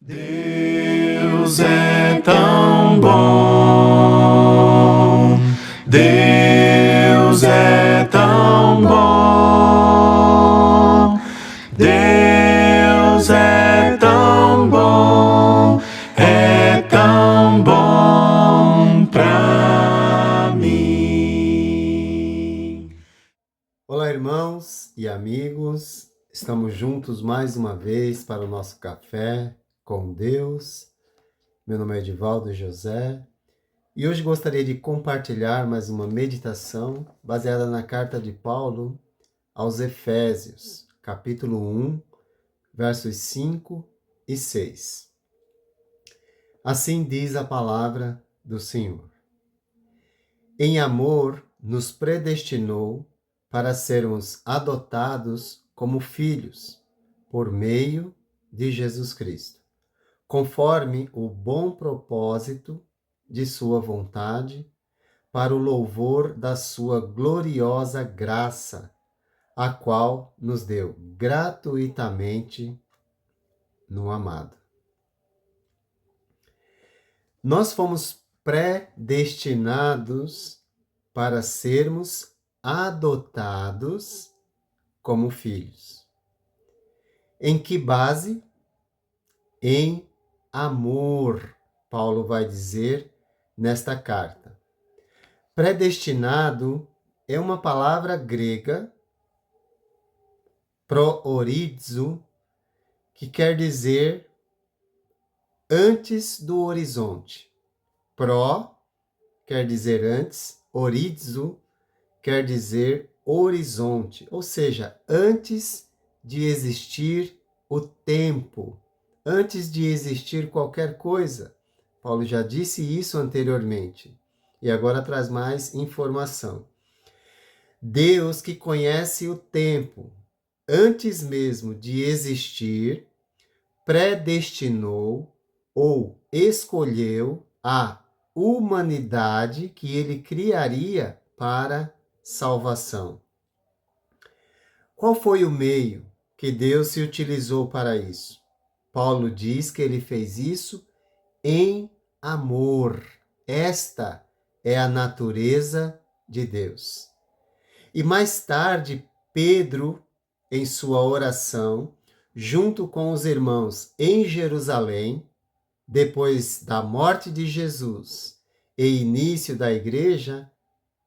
Deus é tão bom, Deus é tão bom, Deus é tão bom, é tão bom pra mim. Olá, irmãos e amigos, estamos juntos mais uma vez para o nosso café com Deus. Meu nome é Edivaldo José e hoje gostaria de compartilhar mais uma meditação baseada na carta de Paulo aos Efésios, capítulo 1, versos 5 e 6. Assim diz a palavra do Senhor. Em amor nos predestinou para sermos adotados como filhos por meio de Jesus Cristo, conforme o bom propósito de sua vontade, para o louvor da sua gloriosa graça, a qual nos deu gratuitamente no amado. Nós fomos predestinados para sermos adotados como filhos. Em que base? Em amor, Paulo vai dizer nesta carta. Predestinado é uma palavra grega, proorizo, que quer dizer antes do horizonte. Pro quer dizer antes, orizo quer dizer horizonte, ou seja, antes de existir o tempo, antes de existir qualquer coisa. Paulo já disse isso anteriormente e agora traz mais informação. Deus, que conhece o tempo antes mesmo de existir, predestinou ou escolheu a humanidade que ele criaria para salvação. Qual foi o meio que Deus se utilizou para isso? Paulo diz que ele fez isso em amor. Esta é a natureza de Deus. E mais tarde, Pedro, em sua oração, junto com os irmãos em Jerusalém, depois da morte de Jesus e início da igreja,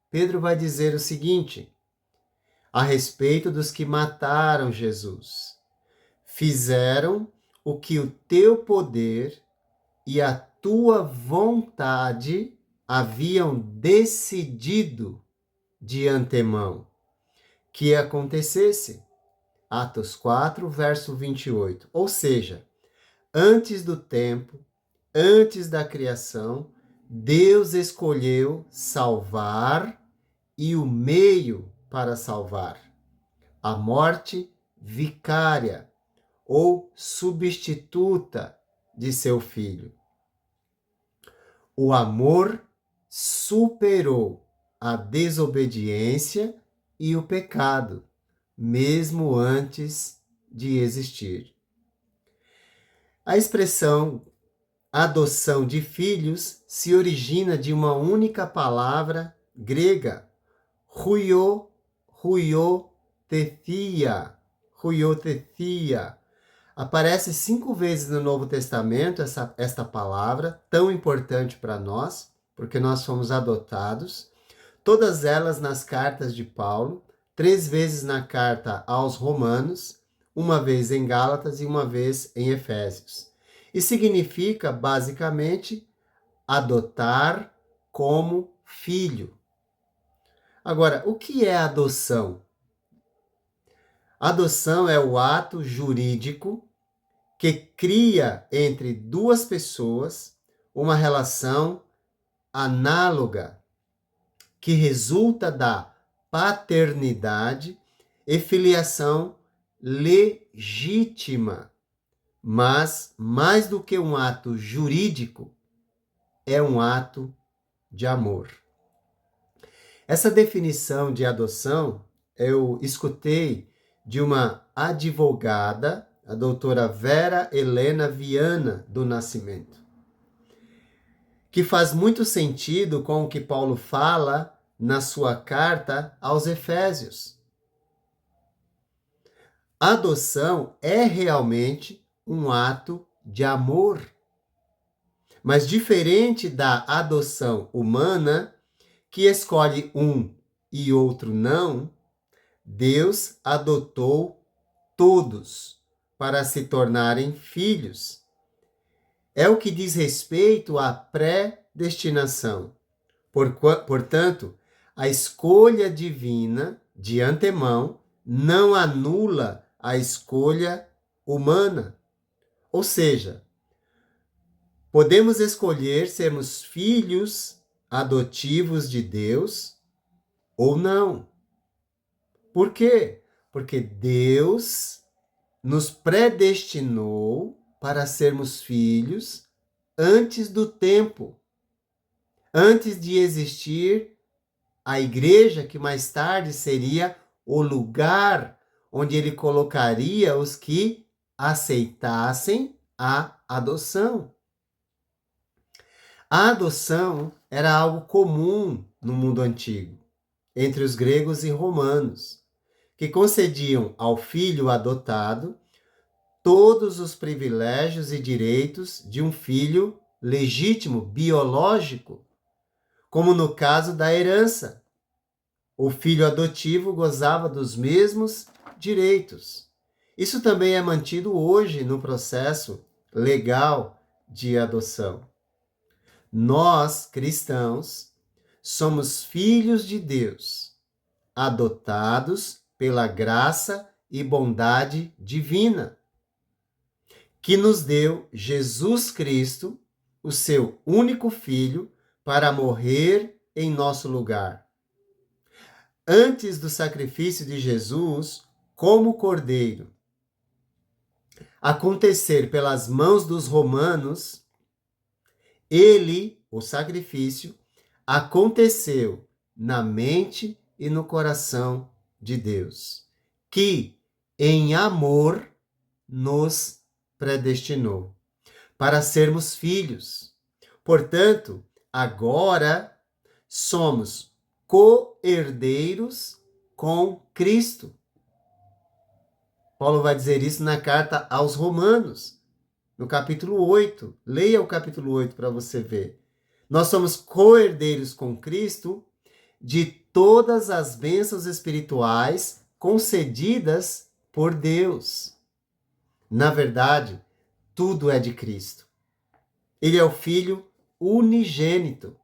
Pedro vai dizer o seguinte, a respeito dos que mataram Jesus. Fizeram o que o teu poder e a tua vontade haviam decidido de antemão que acontecesse. Atos 4, verso 28. Ou seja, antes do tempo, antes da criação, Deus escolheu salvar e o meio para salvar. A morte vicária ou substituta de seu filho. O amor superou a desobediência e o pecado, mesmo antes de existir. A expressão adoção de filhos se origina de uma única palavra grega, huiotethia. Aparece 5 vezes no Novo Testamento esta palavra, tão importante para nós, porque nós fomos adotados. Todas elas nas cartas de Paulo, 3 vezes na carta aos Romanos, uma vez em Gálatas e uma vez em Efésios. E significa, basicamente, adotar como filho. Agora, o que é adoção? Adoção é o ato jurídico que cria entre duas pessoas uma relação análoga que resulta da paternidade e filiação legítima. Mas, mais do que um ato jurídico, é um ato de amor. Essa definição de adoção eu escutei de uma advogada a doutora Vera Helena Viana do Nascimento, que faz muito sentido com o que Paulo fala na sua carta aos Efésios. A adoção é realmente um ato de amor. Mas diferente da adoção humana, que escolhe um e outro não, Deus adotou todos para se tornarem filhos. É o que diz respeito à predestinação. Portanto, a escolha divina de antemão não anula a escolha humana. Ou seja, podemos escolher sermos filhos adotivos de Deus ou não. Por quê? Porque Deus nos predestinou para sermos filhos antes do tempo, antes de existir a igreja, que mais tarde seria o lugar onde ele colocaria os que aceitassem a adoção. A adoção era algo comum no mundo antigo, entre os gregos e romanos, que concediam ao filho adotado todos os privilégios e direitos de um filho legítimo, biológico, como no caso da herança. O filho adotivo gozava dos mesmos direitos. Isso também é mantido hoje no processo legal de adoção. Nós, cristãos, somos filhos de Deus, adotados pela graça e bondade divina, que nos deu Jesus Cristo, o seu único Filho, para morrer em nosso lugar. Antes do sacrifício de Jesus, como cordeiro, acontecer pelas mãos dos romanos, ele, o sacrifício, aconteceu na mente e no coração de Deus, que, em amor, nos predestinou para sermos filhos. Portanto, agora somos co-herdeiros com Cristo. Paulo vai dizer isso na carta aos Romanos, no capítulo 8. Leia o capítulo 8 para você ver. Nós somos co-herdeiros com Cristo de todas as bênçãos espirituais concedidas por Deus. Na verdade, tudo é de Cristo. Ele é o Filho unigênito.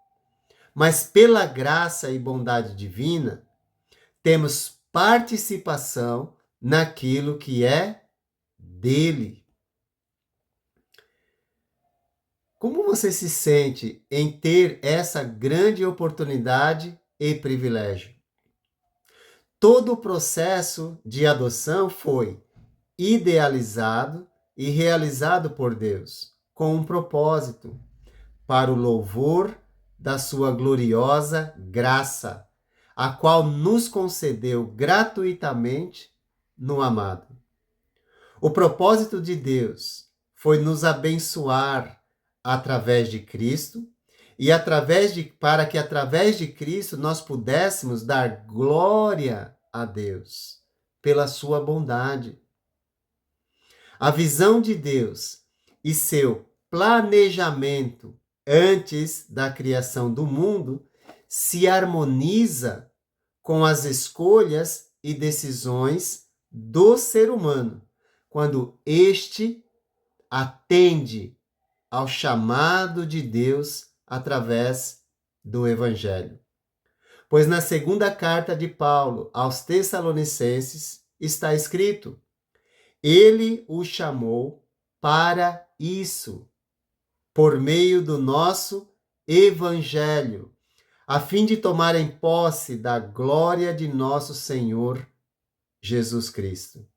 Mas pela graça e bondade divina, temos participação naquilo que é dele. Como você se sente em ter essa grande oportunidade e privilégio? Todo o processo de adoção foi idealizado e realizado por Deus, com um propósito, para o louvor da sua gloriosa graça, a qual nos concedeu gratuitamente no amado. O propósito de Deus foi nos abençoar através de Cristo e para que através de Cristo nós pudéssemos dar glória a Deus pela sua bondade. A visão de Deus e seu planejamento antes da criação do mundo se harmoniza com as escolhas e decisões do ser humano, quando este atende ao chamado de Deus através do Evangelho. Pois na segunda carta de Paulo aos Tessalonicenses está escrito: ele o chamou para isso, por meio do nosso Evangelho, a fim de tomarem posse da glória de nosso Senhor Jesus Cristo.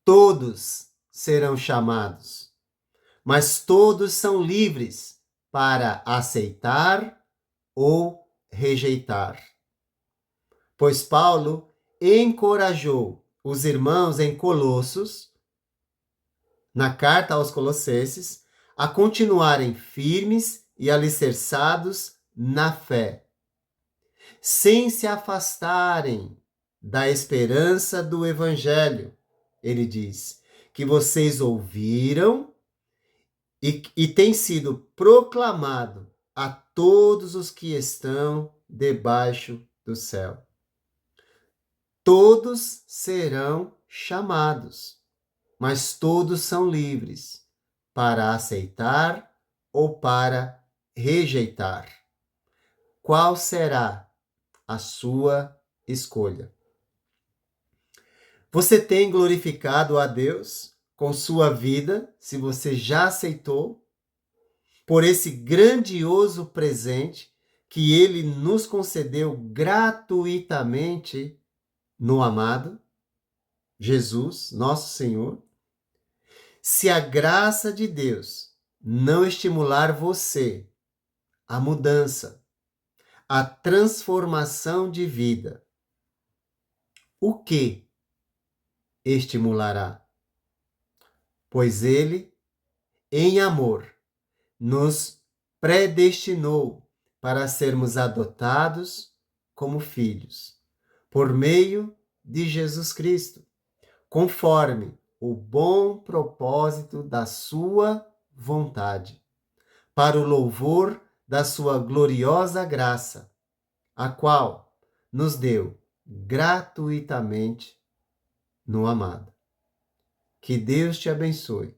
Todos serão chamados, mas todos são livres para aceitar ou rejeitar. Pois Paulo encorajou os irmãos em Colossos, na carta aos Colossenses, a continuarem firmes e alicerçados na fé, sem se afastarem da esperança do Evangelho. Ele diz que vocês ouviram e tem sido proclamado a todos os que estão debaixo do céu. Todos serão chamados, mas todos são livres para aceitar ou para rejeitar. Qual será a sua escolha? Você tem glorificado a Deus com sua vida, se você já aceitou, por esse grandioso presente que Ele nos concedeu gratuitamente no amado Jesus, nosso Senhor? Se a graça de Deus não estimular você à mudança, à transformação de vida, o que estimulará? Pois Ele, em amor, nos predestinou para sermos adotados como filhos, por meio de Jesus Cristo, conforme o bom propósito da sua vontade, para o louvor da sua gloriosa graça, a qual nos deu gratuitamente no amado. Que Deus te abençoe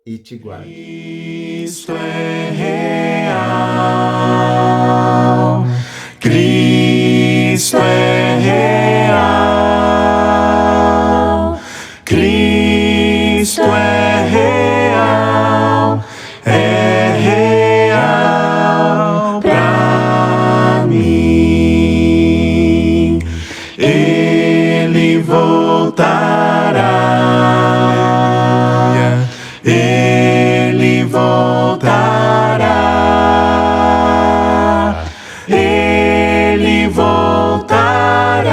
e te guarde. Cristo é real. Cristo é real. Cristo é real. É real pra mim. Ele voltará. Ele voltará. Ele voltará.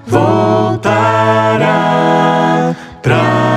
Voltará pra